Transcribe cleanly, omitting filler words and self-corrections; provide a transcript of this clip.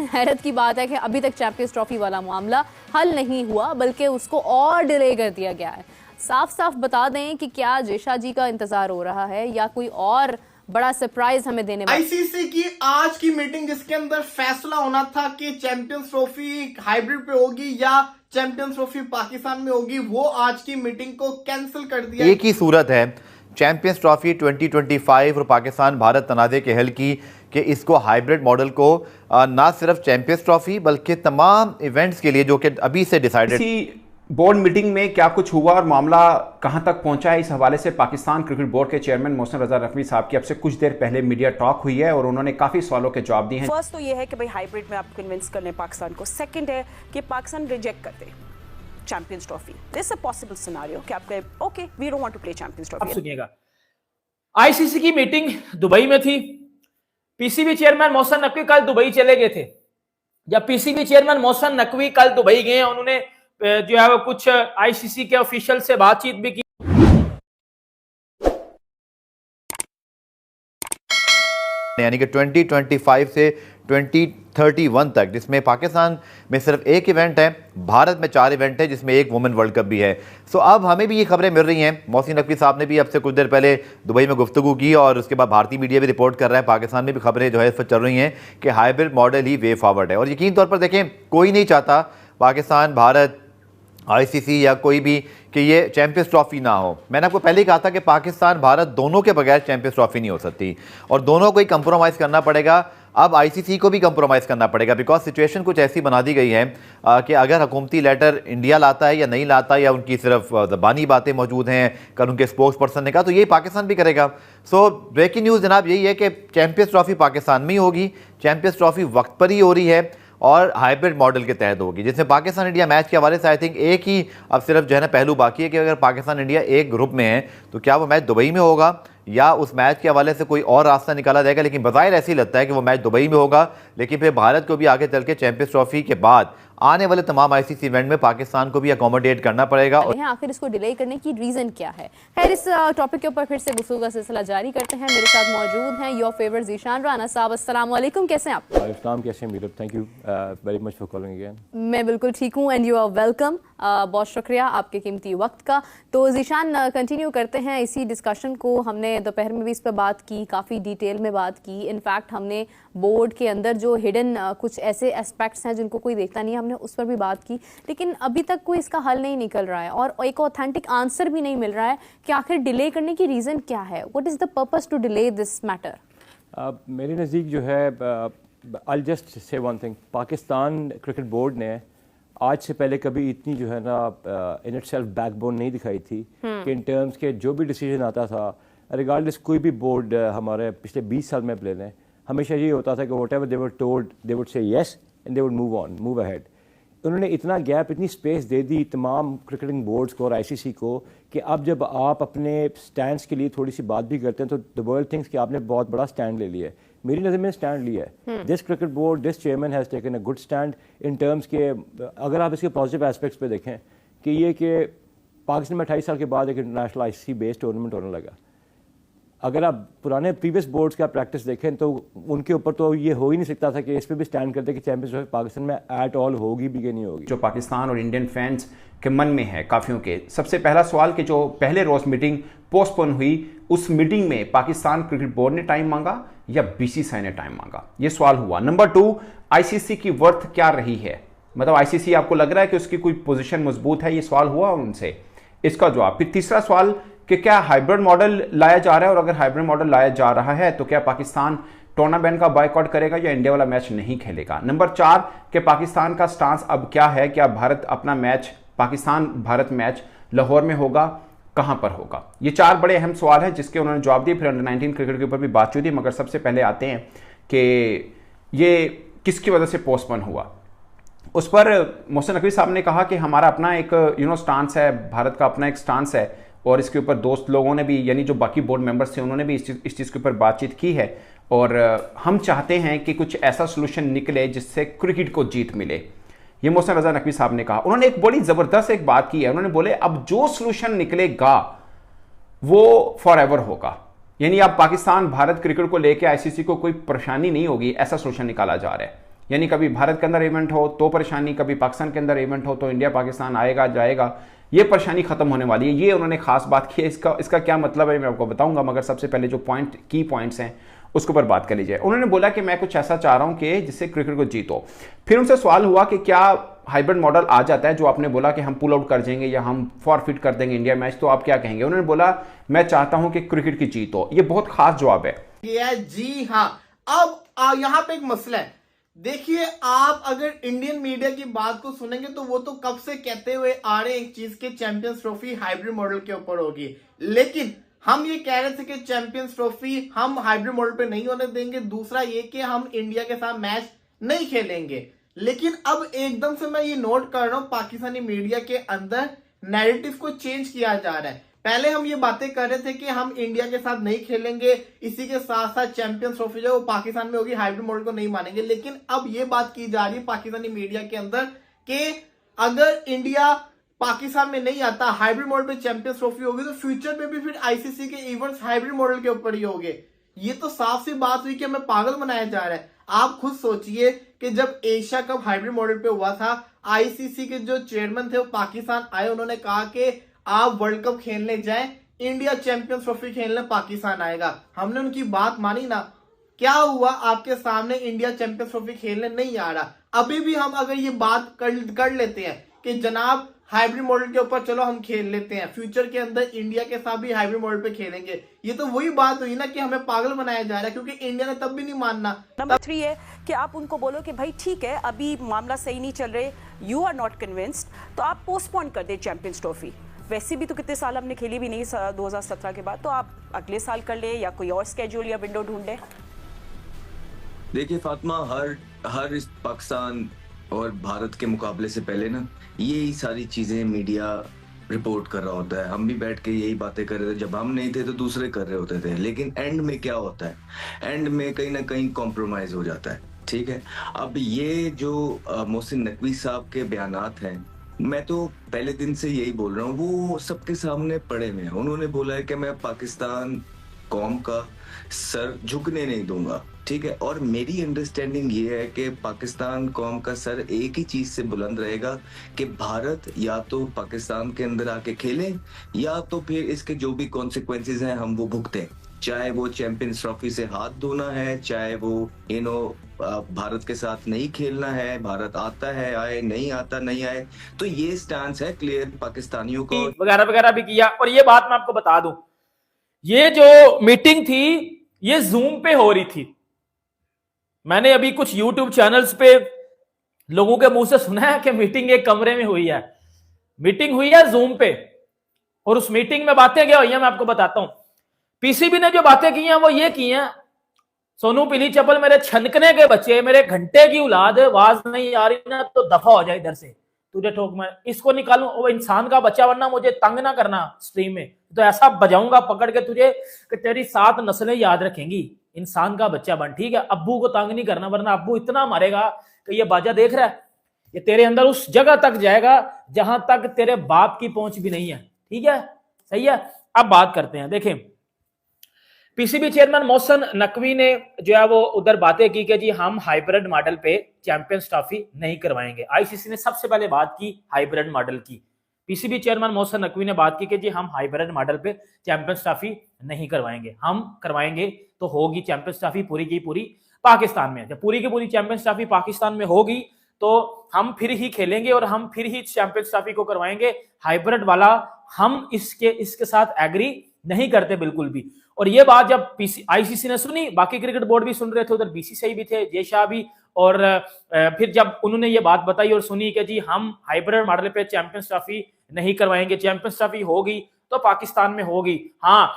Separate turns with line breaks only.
हैरत की बात है कि अभी तक चैंपियंस ट्रॉफी वाला मामला हल नहीं हुआ, बल्कि उसको और डिले कर दिया गया है। साफ साफ बता दें कि क्या जेशा जी का इंतजार हो रहा है या कोई और बड़ा सरप्राइज हमें देने वाला।
आईसीसी की आज की मीटिंग जिसके अंदर फैसला होना था कि चैंपियंस ट्रॉफी हाइब्रिड पे होगी या चैंपियंस ट्रॉफी पाकिस्तान में होगी, वो आज की मीटिंग को कैंसिल कर दिया।
एक ही सूरत है चैंपियंस ट्रॉफी 2025 और पाकिस्तान भारत तनाज़े के हल की कि इसको हाइब्रिड मॉडल को ना सिर्फ चैंपियंस ट्रॉफी बल्कि तमाम इवेंट्स के लिए जो कि अभी से डिसाइडेड।
बोर्ड मीटिंग में क्या कुछ हुआ और मामला कहां तक पहुंचा है, इस हवाले से पाकिस्तान क्रिकेट बोर्ड के चेयरमैन मोहसिन रजा नकवी साहब की अब से कुछ देर पहले मीडिया टॉक हुई है और उन्होंने काफी सवालों के जवाब दिए हैं।
फर्स्ट तो ये है कि भाई हाइब्रिड में आप कन्विंस कर लें पाकिस्तान को। सेकंड है कि पाकिस्तान रिजेक्ट कर दे champions trophy. This a possible scenario कि आप कहे okay we don't want to play champions trophy.
सुनिएगा, आईसीसी की मीटिंग दुबई में थी। पीसीबी चेयरमैन मोहसिन नकवी कल दुबई चले गए थे। जब पीसीबी चेयरमैन मोहसिन नकवी कल दुबई गए, उन्होंने जो है वो कुछ आईसीसी के ऑफिशियल से बातचीत भी की।
यानी कि 2025 से 2031 तक, जिसमें पाकिस्तान में सिर्फ एक इवेंट है, भारत में 4 इवेंट है, जिसमें एक वुमेन वर्ल्ड कप भी है। सो अब हमें भी ये खबरें मिल रही हैं। मोहसिन नकवी साहब ने भी अब से कुछ देर पहले दुबई में गुफ्तगू की और उसके बाद भारतीय मीडिया भी रिपोर्ट कर रहा है, पाकिस्तान में भी खबरें जो है इस पर चल रही हैं कि हाइब्रिड मॉडल ही वे फॉरवर्ड है। और यकीन तौर पर देखें, कोई नहीं चाहता पाकिस्तान भारत आईसीसी या कोई भी कि ये चैंपियंस ट्रॉफी ना हो। मैंने आपको पहले ही कहा था कि पाकिस्तान भारत दोनों के बगैर चैंपियंस ट्रॉफी नहीं हो सकती और दोनों को ही कंप्रोमाइज़ करना पड़ेगा। अब आईसीसी को भी कंप्रोमाइज़ करना पड़ेगा, बिकॉज सिचुएशन कुछ ऐसी बना दी गई है कि अगर हुकूमती लेटर इंडिया लाता है या नहीं लाता, या उनकी सिर्फ ज़बानी बातें मौजूद हैं, कल उनके स्पोक्स पर्सन ने कहा, तो यही पाकिस्तान भी करेगा। सो ब्रेकिंग न्यूज़ जनाब यही है कि चैंपियंस ट्रॉफी पाकिस्तान में ही होगी। चैंपियंस ट्रॉफी वक्त पर ही हो रही है और हाइब्रिड मॉडल के तहत होगी, जिसमें पाकिस्तान इंडिया मैच के हवाले से आई थिंक एक ही अब सिर्फ जो है ना पहलू बाकी है कि अगर पाकिस्तान इंडिया एक ग्रुप में है तो क्या वो मैच दुबई में होगा या उस मैच के हवाले से कोई और रास्ता निकाला जाएगा। लेकिन बज़ाहिर ऐसे ही लगता है कि वो मैच दुबई में होगा, लेकिन फिर भारत को भी आगे चल के चैंपियंस ट्रॉफी के बाद आने वाले तमाम आईसीसी इवेंट में पाकिस्तान को भी अकोमोडेट करना पड़ेगा। और
आखिर इसको डिले करने की रीजन क्या है? खैर, इस टॉपिक के ऊपर फिर से गुफ्तगू का सिलसिला जारी करते हैं। मेरे साथ मौजूद हैं योर फेवरेट ज़ीशान राना साहब। अस्सलाम वालेकुम, कैसे हैं आप?
वालेकुम, कैसे हैं Meerab? Thank you very much for calling again.
मैं बिल्कुल ठीक हूँ एंड यू आर वेलकम। बहुत शुक्रिया आपके कीमती वक्त का। तो ज़ीशान, कंटिन्यू करते हैं इसी डिस्कशन को। हमने दोपहर में भी इस पर बात की, काफ़ी डिटेल में बात की। इनफैक्ट हमने बोर्ड के अंदर जो हिडन कुछ ऐसे एस्पेक्ट्स हैं जिनको कोई देखता नहीं है, हमने उस पर भी बात की, लेकिन अभी तक कोई इसका हल नहीं निकल रहा है और एक ऑथेंटिक आंसर भी नहीं मिल रहा है कि आखिर डिले करने की रीज़न क्या है। What is the purpose to delay this matter?
मेरे नज़दीक जो है, I just say one thing, Pakistan cricket board ने आज से पहले कभी इतनी जो है ना इन इटसेल्फ बैकबोन नहीं दिखाई थी कि इन टर्म्स के जो भी डिसीजन आता था, रिगार्डलेस कोई भी बोर्ड हमारे पिछले 20 साल में ले लें, हमेशा ये होता था कि what ever they were told they would say yes and they would move on, move ahead. उन्होंने इतना गैप, इतनी स्पेस दे दी तमाम क्रिकेटिंग बोर्ड्स को और आईसीसी को कि अब जब आप अपने स्टैंड्स के लिए थोड़ी सी बात भी करते हैं तो द वर्ल्ड थिंक्स कि आपने बहुत बड़ा स्टैंड ले लिया है। मेरी नज़र में स्टैंड लिया है। This cricket board, this chairman has taken a good stand in terms के, अगर आप इसके पॉजिटिव एस्पेक्ट्स पे देखें कि ये कि पाकिस्तान में 28 साल के बाद एक इंटरनेशनल आईसीसी बेस्ड टूर्नामेंट होने लगा। अगर आप पुराने प्रीवियस बोर्ड्स का प्रैक्टिस देखें तो उनके ऊपर तो ये हो ही नहीं सकता था कि इस पे भी स्टैंड करते कि चैंपियंस ट्रॉफी पाकिस्तान में एट ऑल होगी भी कि नहीं होगी।
जो पाकिस्तान और इंडियन फैंस के मन में है काफियों के, सबसे पहला सवाल कि जो पहले रोज मीटिंग पोस्टपोन हुई, उस मीटिंग में पाकिस्तान क्रिकेट बोर्ड ने टाइम मांगा या बीसीसीआई ने टाइम मांगा, ये सवाल हुआ। नंबर 2, आईसीसी की वर्थ क्या रही है, मतलब आईसीसी आपको लग रहा है कि उसकी कोई पोजीशन मजबूत है, ये सवाल हुआ उनसे, इसका जवाब। फिर तीसरा सवाल कि क्या हाइब्रिड मॉडल लाया जा रहा है, और अगर हाइब्रिड मॉडल लाया जा रहा है तो क्या पाकिस्तान टूर्नामेंट का बायकॉट करेगा या इंडिया वाला मैच नहीं खेलेगा। नंबर 4 कि पाकिस्तान का स्टांस अब क्या है, क्या भारत अपना मैच, पाकिस्तान भारत मैच लाहौर में होगा, कहां पर होगा। ये 4 बड़े अहम सवाल हैं जिसके उन्होंने जवाब दिए। फिर अंडर 19 क्रिकेट के ऊपर भी बातचीत हुई, मगर सबसे पहले आते हैं कि ये किसकी वजह से पोस्टपोन हुआ। उस पर मोहसिन नकवी साहब ने कहा कि हमारा अपना एक स्टांस है, भारत का अपना एक स्टांस है, और इसके ऊपर दोस्त लोगों ने भी, यानी जो बाकी बोर्ड मेंबर्स थे, उन्होंने भी इस चीज़ के ऊपर बातचीत की है और हम चाहते हैं कि कुछ ऐसा सोल्यूशन निकले जिससे क्रिकेट को जीत मिले। ये मोहसिन रजा नकवी साहब ने कहा। उन्होंने एक बड़ी ज़बरदस्त एक बात की है, उन्होंने बोले अब जो सोल्यूशन निकलेगा वो फॉर एवर होगा, यानी अब पाकिस्तान भारत क्रिकेट को लेकर आईसीसी को कोई परेशानी नहीं होगी, ऐसा सोल्यूशन निकाला जा रहा है। यानी कभी भारत के अंदर इवेंट हो तो परेशानी, कभी पाकिस्तान के अंदर इवेंट हो तो इंडिया पाकिस्तान आएगा जाएगा, ये परेशानी खत्म होने वाली है। ये उन्होंने खास बात की है। इसका क्या मतलब है मैं आपको बताऊंगा, मगर सबसे पहले जो की पॉइंट्स हैं उसके ऊपर बात कर लीजिए। उन्होंने बोला कि मैं कुछ ऐसा चाह रहा हूं कि जिससे क्रिकेट को जीतो। फिर उनसे सवाल हुआ कि क्या हाइब्रिड मॉडल आ जाता है, जो आपने बोला कि हम पुल आउट कर जाएंगे या हम फॉरफिट कर देंगे इंडिया मैच, तो आप क्या कहेंगे? उन्होंने बोला मैं चाहता हूं कि क्रिकेट की जीत हो। ये बहुत खास जवाब है।
जी हाँ। अब यहाँ पे एक मसला है। देखिए, आप अगर इंडियन मीडिया की बात को सुनेंगे तो वो तो कब से कहते हुए आ रहे हैं एक चीज के चैंपियंस ट्रॉफी हाइब्रिड मॉडल के ऊपर होगी, लेकिन हम ये कह रहे थे कि चैंपियंस ट्रॉफी हम हाइब्रिड मॉडल पे नहीं होने देंगे। दूसरा ये कि हम इंडिया के साथ मैच नहीं खेलेंगे। लेकिन अब एकदम से मैं ये नोट कर रहा हूं पाकिस्तानी मीडिया के अंदर नैरेटिव को चेंज किया जा रहा है। पहले हम ये बातें कर रहे थे कि हम इंडिया के साथ नहीं खेलेंगे, इसी के साथ साथ चैंपियंस ट्रॉफी जो पाकिस्तान में होगी हाइब्रिड मॉडल को नहीं मानेंगे। लेकिन अब ये बात की जा रही है पाकिस्तानी मीडिया के अंदर कि अगर इंडिया पाकिस्तान में नहीं आता, हाइब्रिड मॉडल पे चैंपियंस ट्रॉफी होगी, तो फ्यूचर में भी फिर आईसीसी के इवेंट्स हाइब्रिड मॉडल के ऊपर ही होंगे। ये तो साफ सी बात हुई कि हमें पागल बनाया जा रहा है। आप खुद सोचिए कि जब एशिया कप हाइब्रिड मॉडल पे हुआ था, आईसीसी के जो चेयरमैन थे वो पाकिस्तान आए, उन्होंने कहा कि आप वर्ल्ड कप खेलने जाएं, इंडिया चैंपियंस ट्रॉफी खेलने पाकिस्तान आएगा। हमने उनकी बात मानी ना। क्या हुआ? आपके सामने इंडिया चैंपियंस ट्रॉफी खेलने नहीं आ रहा। अभी भी हम अगर ये बात कर लेते हैं कि जनाब हाइब्रिड मॉडल के ऊपर चलो हम खेल लेते हैं, फ्यूचर के अंदर इंडिया के साथ भी हाइब्रिड मॉडल पे खेलेंगे, ये तो वही बात हुई ना कि हमें पागल बनाया जा रहा है, क्योंकि इंडिया ने तब भी नहीं मानना।
नंबर 3 है कि आप उनको बोलो कि भाई ठीक है, अभी मामला सही नहीं चल रहे, यू आर नॉट कन्विंस्ड, तो आप पोस्टपोन कर दे चैंपियंस ट्रॉफी। वैसे भी तो कितने साल हमने खेली भी नहीं 2017 के बाद, तो आप अगले साल कर ले या कोई और स्केड्यूल या विंडो ढूंढे।
देखिए फातिमा, हर इस पाकिस्तान और भारत के मुकाबले से पहले ना यही सारी चीजें मीडिया रिपोर्ट कर रहा होता है। हम भी बैठ के यही बातें कर रहे थे, जब हम नहीं थे तो दूसरे कर रहे होते थे। लेकिन एंड में क्या होता है, एंड में कहीं ना कहीं कॉम्प्रोमाइज हो जाता है। ठीक है, अब ये जो मोहसिन नकवी साहब के बयानात हैं, मैं तो पहले दिन से यही बोल रहा हूँ, वो सबके सामने पड़े हुए हैं। उन्होंने बोला है कि मैं पाकिस्तान कौम का सर झुकने नहीं दूंगा। ठीक है, और मेरी अंडरस्टैंडिंग ये है कि पाकिस्तान कौम का सर एक ही चीज से बुलंद रहेगा कि भारत या तो पाकिस्तान के अंदर आके खेले, या तो फिर इसके जो भी कॉन्सिक्वेंसेज हैं हम वो भुगतें। चाहे वो चैंपियंस ट्रॉफी से हाथ धोना है, चाहे वो भारत के साथ नहीं खेलना है, भारत आता है आए, नहीं आता नहीं आए। तो ये स्टैंड है क्लियर पाकिस्तानियों को,
वगैरह वगैरह भी किया। और ये बात मैं आपको बता दूं, ये जो मीटिंग थी ये जूम पे हो रही थी। मैंने अभी कुछ यूट्यूब चैनल्स पे लोगों के मुंह से सुना है कि मीटिंग एक कमरे में हुई है। मीटिंग हुई है जूम पे, और उस मीटिंग में बातें क्या हुई है मैं आपको बताता हूं। पीसीबी ने जो बातें की हैं वो ये की हैं, सोनू पीली चप्पल मेरे छनकने के बच्चे, मेरे घंटे की औलाद, आवाज नहीं आ रही ना तो दफा हो जाए इधर से, तुझे ठोक मैं इसको निकालूं, वो इंसान का बच्चा, वरना मुझे तंग ना करना स्ट्रीम में, तो ऐसा बजाऊंगा पकड़ के तुझे कि तेरी 7 नस्लें याद रखेंगी। इंसान का बच्चा बन, ठीक है? अब्बू को तंग नहीं करना, वरना अब्बू इतना मारेगा कि ये बाजा देख रहा है, ये तेरे अंदर उस जगह तक जाएगा जहां तक तेरे बाप की पहुंच भी नहीं है। ठीक है, सही है? अब बात करते हैं। देखें, पीसीबी चेयरमैन मोहसिन नकवी ने जो है वो उधर बातें की कि जी हम हाइब्रिड मॉडल पे चैंपियंस ट्रॉफी नहीं करवाएंगे। आईसीसी ने सबसे पहले बात की हाइब्रिड मॉडल की। पीसीबी चेयरमैन मोहसिन नकवी ने बात की कि जी हम हाइब्रिड मॉडल पे चैंपियंस ट्रॉफी नहीं करवाएंगे, हम करवाएंगे तो होगी चैंपियंस ट्रॉफी पूरी की पूरी पाकिस्तान में। जब पूरी की पूरी चैंपियंस ट्रॉफी पाकिस्तान में होगी तो हम फिर ही खेलेंगे और हम फिर ही चैंपियंस ट्रॉफी को करवाएंगे। हाइब्रिड वाला हम इसके साथ एग्री नहीं करते बिल्कुल भी। और ये बात जब आईसीसी ने सुनी, बाकी क्रिकेट बोर्ड भी सुन रहे थे, उधर बीसीसीआई भी थे, जय शाह भी, और फिर जब उन्होंने ये बात बताई और सुनी कि जी हम हाइब्रिड मॉडल पे चैंपियंस ट्रॉफी नहीं करवाएंगे, चैंपियंस ट्रॉफी होगी तो पाकिस्तान में होगी। हाँ,